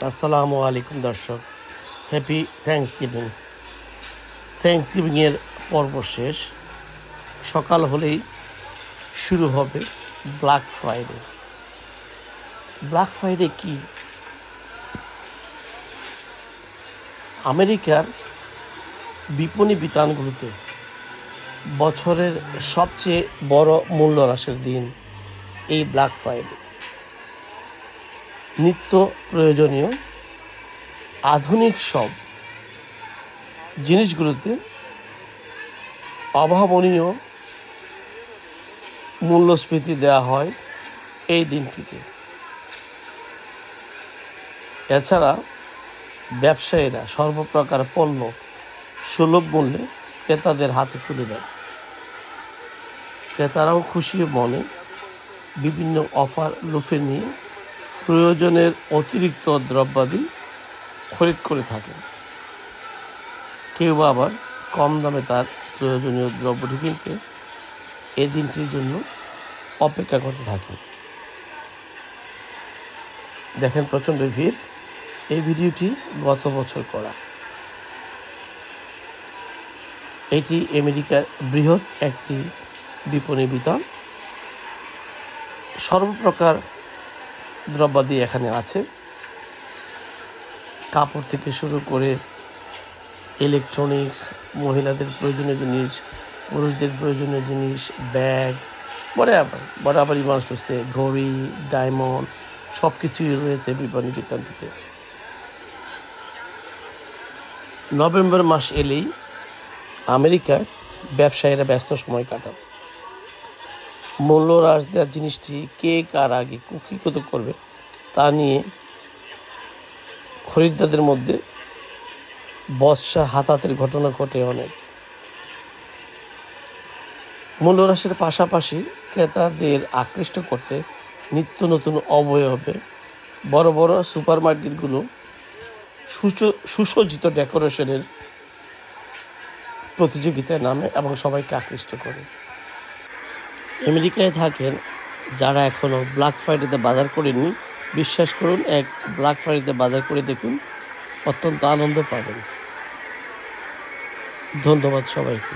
আসসালামু আলাইকুম দর্শক, হ্যাপি থ্যাঙ্কসগিভিংয়ের পর্ব শেষ। সকাল হলেই শুরু হবে ব্ল্যাক ফ্রাইডে কি? আমেরিকার বিপণী বিতানগুলোতে বছরের সবচেয়ে বড় মূল্য হ্রাসের দিন এই ব্ল্যাক ফ্রাইডে। নিত্য প্রয়োজনীয় আধুনিক সব জিনিসগুলোতে অভাবনীয় মূল্যস্ফীতি দেওয়া হয় এই দিনটিতে। এছাড়া ব্যবসায়ীরা সর্বপ্রকার পণ্য সুলভ মূল্যে ক্রেতাদের হাতে তুলে দেন। ক্রেতারাও খুশি মনে বিভিন্ন অফার লুফে নিয়ে প্রয়োজনের অতিরিক্ত দ্রব্যাদি খরিদ করে থাকেন। কেউ আবার কম দামে তার প্রয়োজনীয় দ্রব্যটি কিনতে এই দিনটির জন্য অপেক্ষা করতে থাকেন। দেখেন প্রচণ্ড ভিড়। এই ভিডিওটি গত বছর করা। এটি আমেরিকার বৃহৎ একটি বিপণী বিতান। সর্বপ্রকার দ্রব্যাদি এখানে আছে, কাপড় থেকে শুরু করে ইলেকট্রনিক্স, মহিলাদের প্রয়োজনীয় জিনিস, পুরুষদের প্রয়োজনীয় জিনিস, ব্যাগ, বরাবরই মাস্ট টু সে, ঘড়ি, ডায়মন্ড, সব কিছুই রয়েছে বিপণী বিতানটিতে। নভেম্বর মাস এলেই আমেরিকায় ব্যবসায়ীরা ব্যস্ত সময় কাটান। মূল্য হ্রাস দেওয়ার জিনিসটি কে কার আগে কুক্ষিগত করবে তা নিয়ে খরিদ্দারদের মধ্যে বচসা হাতাহাতির ঘটনা ঘটে অনেক। মূল্য হ্রাসের পাশাপাশি ক্রেতাদের আকৃষ্ট করতে নিত্য নতুন অবয়বে বড় বড় সুপারমার্কেটগুলো সুসজ্জিত ডেকোরেশনের প্রতিযোগিতায় নামে এবং সবাইকে আকৃষ্ট করে। আমেরিকায় থাকেন যারা এখনও ব্ল্যাক ফ্রাইডেতে বাজার করেননি, বিশ্বাস করুন, এক ব্ল্যাক ফ্রাইডেতে বাজার করে দেখুন, অত্যন্ত আনন্দ পাবেন। ধন্যবাদ সবাইকে।